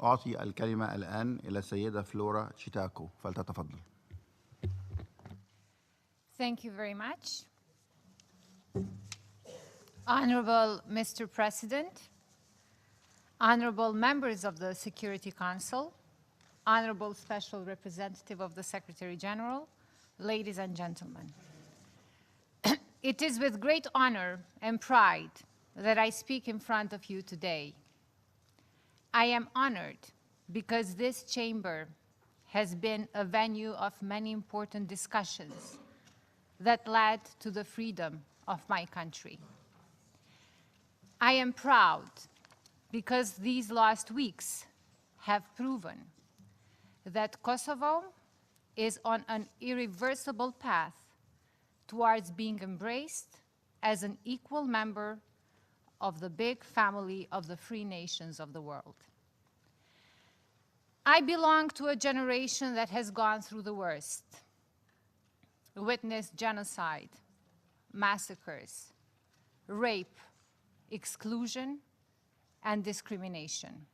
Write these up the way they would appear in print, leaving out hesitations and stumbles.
أعطي الكلمة الآن إلى السيدة فلورا تشيتاكو فلتتفضل. Thank you very much. Honorable Mr. President, honorable members of the Security Council, honorable Special Representative of the Secretary General, ladies and gentlemen. It is with great honor and pride that I speak in front of you today. I am honored because this chamber has been a venue of many important discussions that led to the freedom of my country. I am proud because these last weeks have proven that Kosovo is on an irreversible path towards being embraced as an equal member of the big family of the free nations of the world. I belong to a generation that has gone through the worst, witnessed genocide, massacres, rape, exclusion, and discrimination.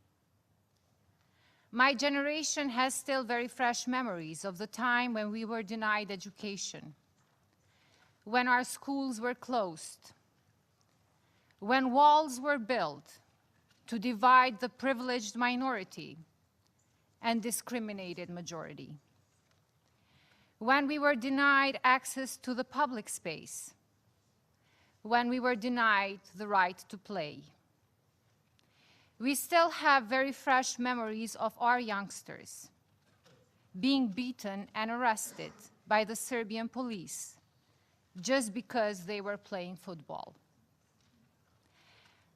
My generation has still very fresh memories of the time when we were denied education, when our schools were closed, when walls were built to divide the privileged minority and discriminated majority, when we were denied access to the public space, when we were denied the right to play. We still have very fresh memories of our youngsters being beaten and arrested by the Serbian police just because they were playing football.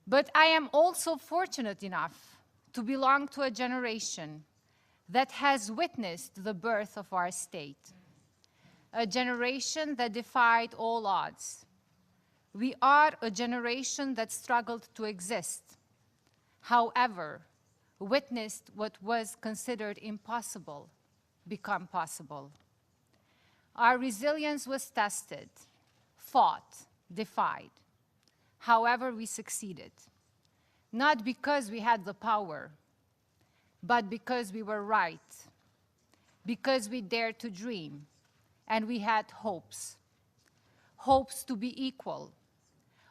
But I am also fortunate enough to belong to a generation that has witnessed the birth of our state, a generation that defied all odds. We are a generation that struggled to exist, however, witnessed what was considered impossible become possible. Our resilience was tested, fought, defied. However, we succeeded, not because we had the power, but because we were right, because we dared to dream, and we had hopes. Hopes to be equal,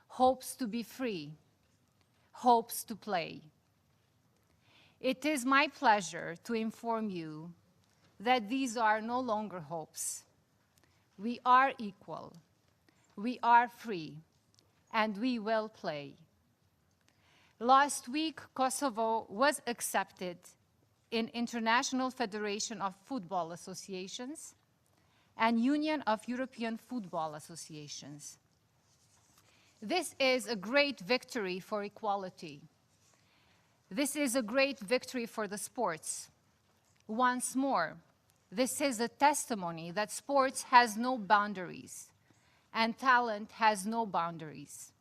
hopes to be free, hopes to play. It is my pleasure to inform you that these are no longer hopes. We are equal, we are free, and we will play. Last week, Kosovo was accepted in International Federation of Football Associations and Union of European Football Associations. This is a great victory for equality. This is a great victory for the sports. Once more, this is a testimony that sports has no boundaries and talent has no boundaries.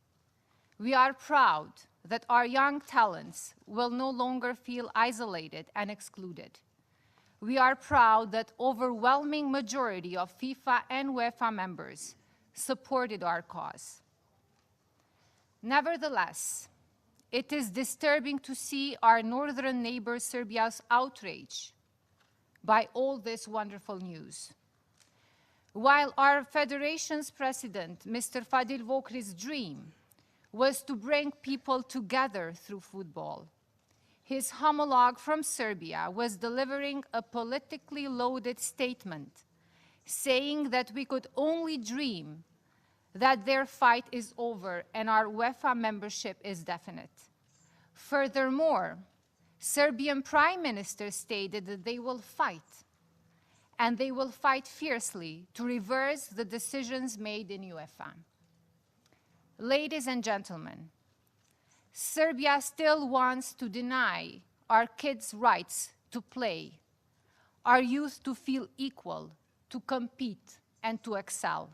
We are proud that our young talents will no longer feel isolated and excluded. We are proud that overwhelming majority of FIFA and UEFA members supported our cause. Nevertheless, it is disturbing to see our northern neighbor Serbia's outrage by all this wonderful news. While our federation's president, Mr. Fadil Vokri's dream was to bring people together through football, his homologue from Serbia was delivering a politically loaded statement saying that we could only dream that their fight is over and our UEFA membership is definite. Furthermore, Serbian Prime Minister stated that they will fight, and they will fight fiercely to reverse the decisions made in UEFA. Ladies and gentlemen, Serbia still wants to deny our kids' rights to play, our youth to feel equal, to compete, and to excel.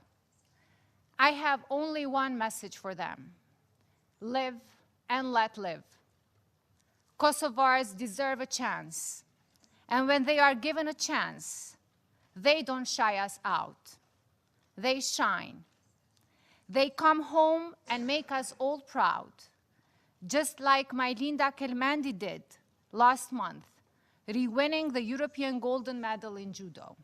I have only one message for them: live and let live. Kosovars deserve a chance, and when they are given a chance, they don't shy us out. They shine. They come home and make us all proud, just like my Linda Kelmendi did last month, re-winning the European golden medal in judo.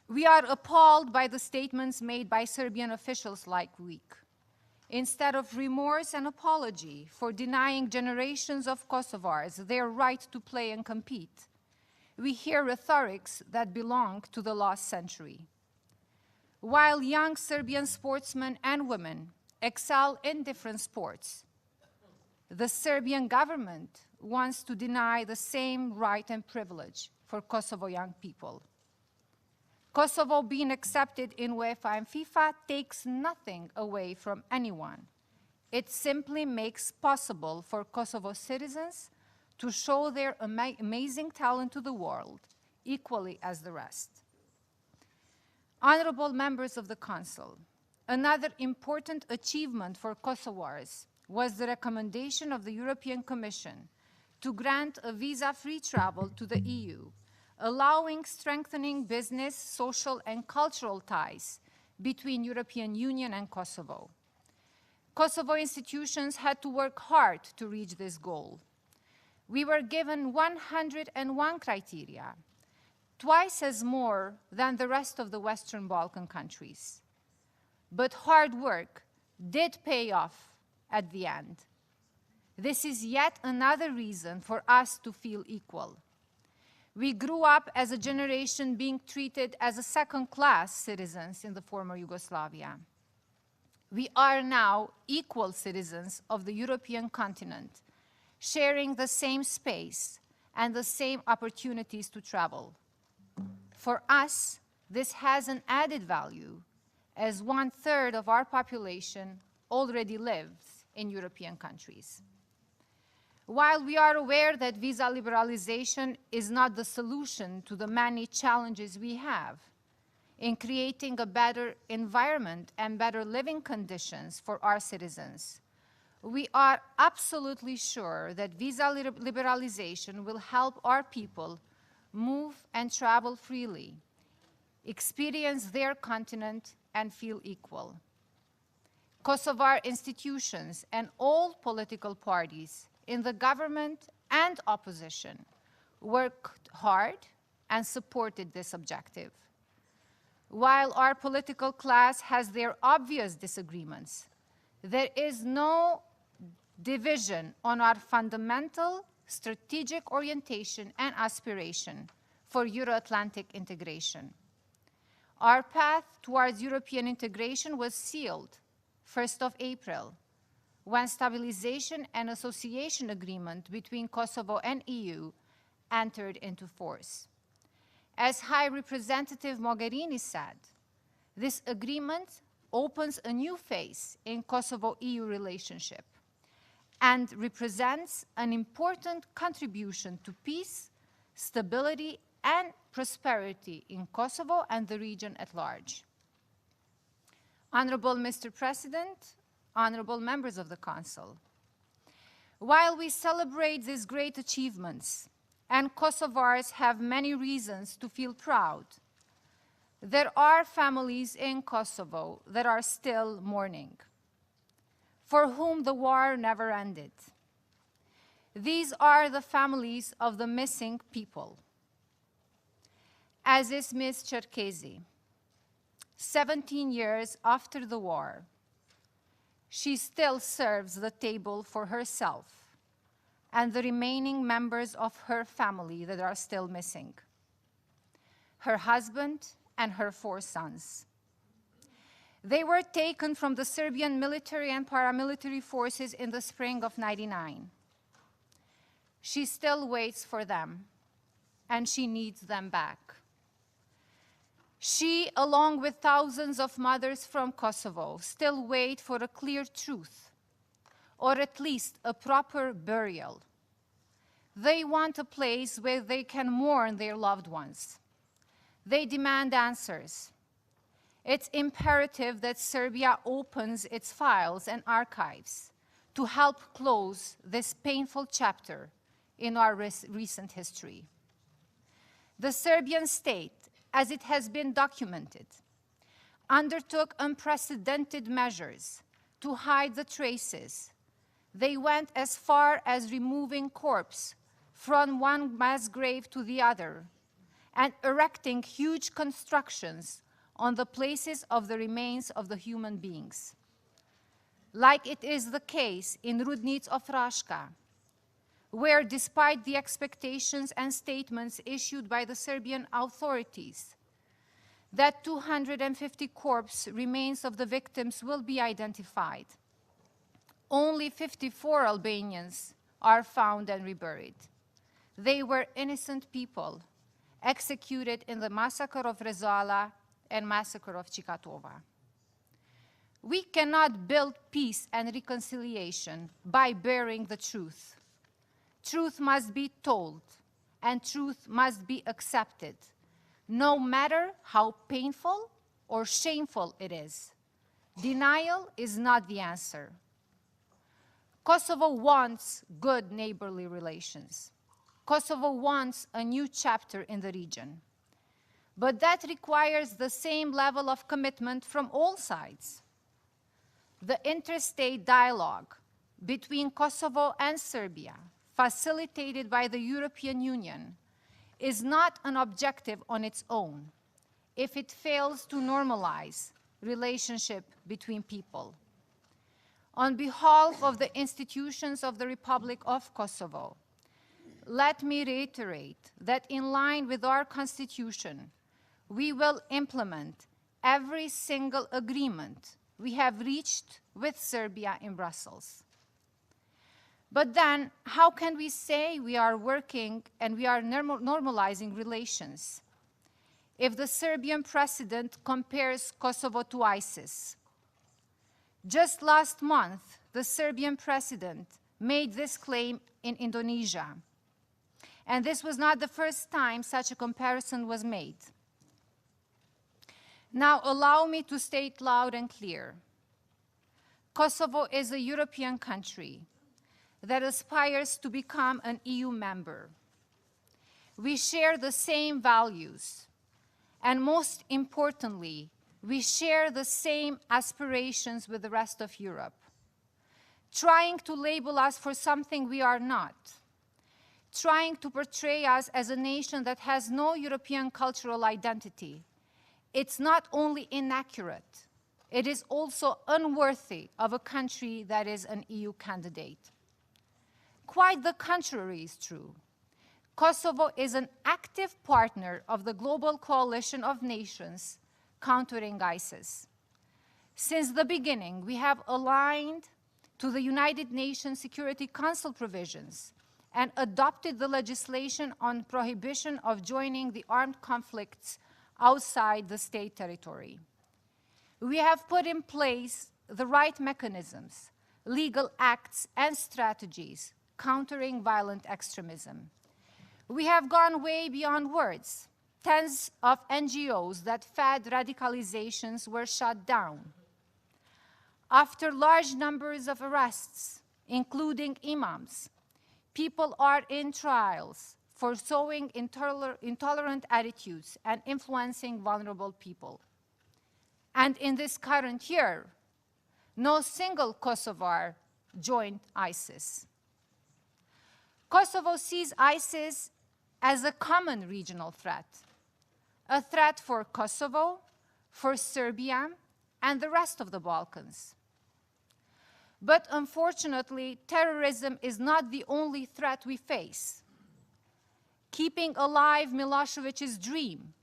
We are appalled by the statements made by Serbian officials last week. Instead of remorse and apology for denying generations of Kosovars their right to play and compete, we hear rhetorics that belong to the lost century. While young Serbian sportsmen and women excel in different sports, the Serbian government wants to deny the same right and privilege for Kosovo young people. Kosovo being accepted in UEFA and FIFA takes nothing away from anyone. It simply makes possible for Kosovo citizens to show their amazing talent to the world, equally as the rest. Honorable members of the Council, another important achievement for Kosovars was the recommendation of the European Commission to grant a visa-free travel to the EU, allowing strengthening business, social, and cultural ties between European Union and Kosovo. Kosovo institutions had to work hard to reach this goal. We were given 101 criteria, twice as more than the rest of the Western Balkan countries. But hard work did pay off at the end. This is yet another reason for us to feel equal. We grew up as a generation being treated as a second-class citizens in the former Yugoslavia. We are now equal citizens of the European continent, sharing the same space and the same opportunities to travel. For us, this has an added value, as 1/3 of our population already lives in European countries. While we are aware that visa liberalization is not the solution to the many challenges we have in creating a better environment and better living conditions for our citizens, we are absolutely sure that visa liberalization will help our people move and travel freely, experience their continent, and feel equal. Kosovar institutions and all political parties in the government and opposition worked hard and supported this objective. While our political class has their obvious disagreements, there is no division on our fundamental strategic orientation and aspiration for Euro-Atlantic integration. Our path towards European integration was sealed 1st of April, when Stabilization and Association Agreement between Kosovo and EU entered into force. As High Representative Mogherini said, this agreement opens a new phase in Kosovo-EU relationship and represents an important contribution to peace, stability, and prosperity in Kosovo and the region at large. Honorable Mr. President, honorable members of the Council, while we celebrate these great achievements, and Kosovars have many reasons to feel proud, there are families in Kosovo that are still mourning, for whom the war never ended. These are the families of the missing people. As is Ms. Cherkezi, 17 years after the war, she still serves the table for herself and the remaining members of her family that are still missing, her husband and her 4 sons. They were taken from the Serbian military and paramilitary forces in the spring of '99. She still waits for them, and she needs them back. She, along with thousands of mothers from Kosovo, still wait for a clear truth, or at least a proper burial. They want a place where they can mourn their loved ones. They demand answers. It's imperative that Serbia opens its files and archives to help close this painful chapter in our recent history. The Serbian state, as it has been documented, undertook unprecedented measures to hide the traces They went as far as removing corpses from one mass grave to the other and erecting huge constructions on the places of the remains of the human beings. Like it is the case in Rudnic of Raška, where despite the expectations and statements issued by the Serbian authorities that 250 corpse remains of the victims will be identified, only 54 Albanians are found and reburied. They were innocent people executed in the massacre of Rezala and massacre of Chikatova. We cannot build peace and reconciliation by burying the truth. Truth must be told, and truth must be accepted, no matter how painful or shameful it is. Denial is not the answer. Kosovo wants good neighborly relations. Kosovo wants a new chapter in the region. But that requires the same level of commitment from all sides. The interstate dialogue between Kosovo and Serbia, facilitated by the European Union, is not an objective on its own if it fails to normalize relationship between people. On behalf of the institutions of the Republic of Kosovo, let me reiterate that in line with our Constitution, we will implement every single agreement we have reached with Serbia in Brussels. But then, how can we say we are working and we are normalizing relations if the Serbian president compares Kosovo to ISIS? Just last month, the Serbian president made this claim in Indonesia. And this was not the first time such a comparison was made. Now, allow me to state loud and clear. Kosovo is a European country that aspires to become an EU member. We share the same values, and most importantly, we share the same aspirations with the rest of Europe. Trying to label us for something we are not, trying to portray us as a nation that has no European cultural identity, it's not only inaccurate, it is also unworthy of a country that is an EU candidate. Quite the contrary is true. Kosovo is an active partner of the global coalition of nations countering ISIS. Since the beginning, we have aligned to the United Nations Security Council provisions and adopted the legislation on prohibition of joining the armed conflicts outside the state territory. We have put in place the right mechanisms, legal acts, and strategies countering violent extremism. We have gone way beyond words. Tens of NGOs that fed radicalizations were shut down. After large numbers of arrests, including imams, people are in trials for showing intolerant attitudes and influencing vulnerable people. And in this current year, no single Kosovar joined ISIS. Kosovo sees ISIS as a common regional threat, a threat for Kosovo, for Serbia, and the rest of the Balkans. But unfortunately, terrorism is not the only threat we face. Keeping alive Milosevic's dream,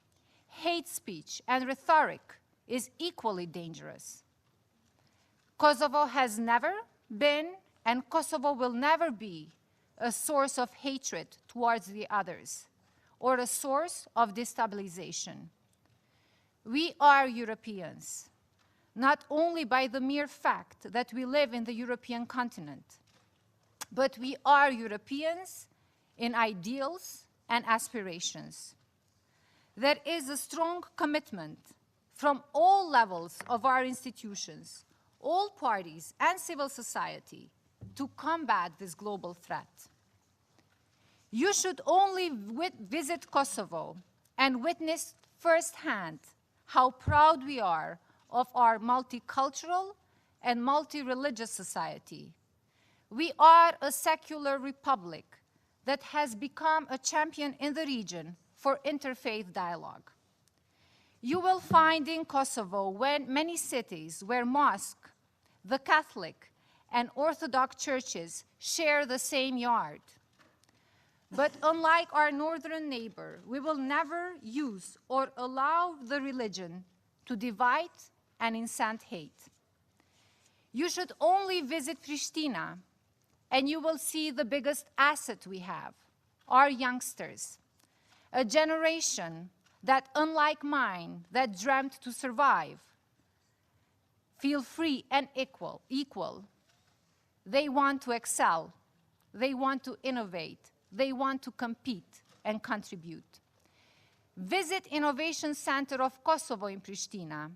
hate speech, and rhetoric is equally dangerous. Kosovo has never been, and Kosovo will never be, a source of hatred towards the others or a source of destabilization. We are Europeans, not only by the mere fact that we live in the European continent, but we are Europeans in ideals and aspirations. There is a strong commitment from all levels of our institutions, all parties and civil society to combat this global threat. You should only visit Kosovo and witness firsthand how proud we are of our multicultural and multi-religious society. We are a secular republic that has become a champion in the region for interfaith dialogue. You will find in Kosovo many cities where mosque, the Catholic, and Orthodox churches share the same yard. But unlike our northern neighbor, we will never use or allow the religion to divide and incite hate. You should only visit Pristina, and you will see the biggest asset we have, our youngsters, a generation that, unlike mine, that dreamt to survive, feel free and equal. They want to excel, they want to innovate, they want to compete and contribute. Visit Innovation Center of Kosovo in Pristina,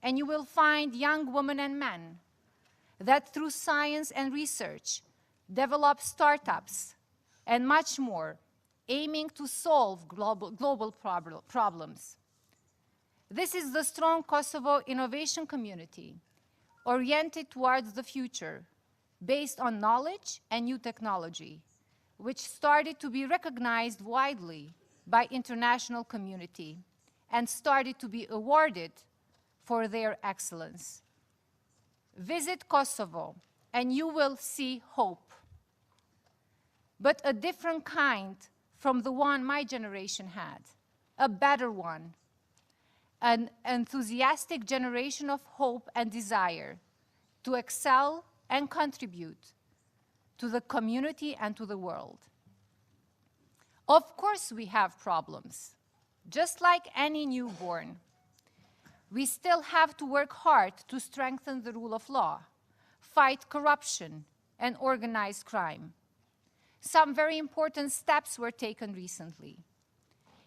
and you will find young women and men that through science and research develop startups and much more, aiming to solve global problems. This is the strong Kosovo innovation community, oriented towards the future, based on knowledge and new technology, which started to be recognized widely by international community and started to be awarded for their excellence. Visit Kosovo and you will see hope, but a different kind from the one my generation had, a better one, an enthusiastic generation of hope and desire to excel and contribute to the community and to the world. Of course we have problems, just like any newborn. We still have to work hard to strengthen the rule of law, fight corruption and organized crime. Some very important steps were taken recently.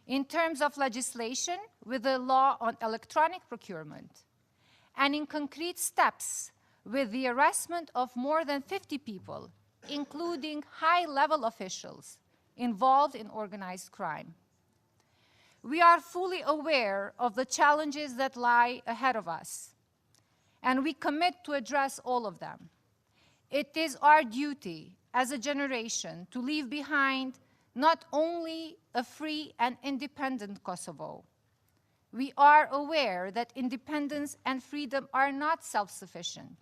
In terms of legislation, with the law on electronic procurement, and in concrete steps with the arrestment of more than 50 people, including high-level officials involved in organized crime. We are fully aware of the challenges that lie ahead of us, and we commit to address all of them. It is our duty as a generation to leave behind not only a free and independent Kosovo. We are aware that independence and freedom are not self-sufficient.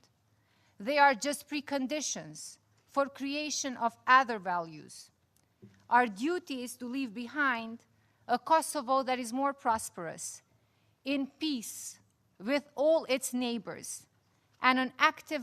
They are just preconditions for creation of other values. Our duty is to leave behind a Kosovo that is more prosperous, in peace with all its neighbors, and an active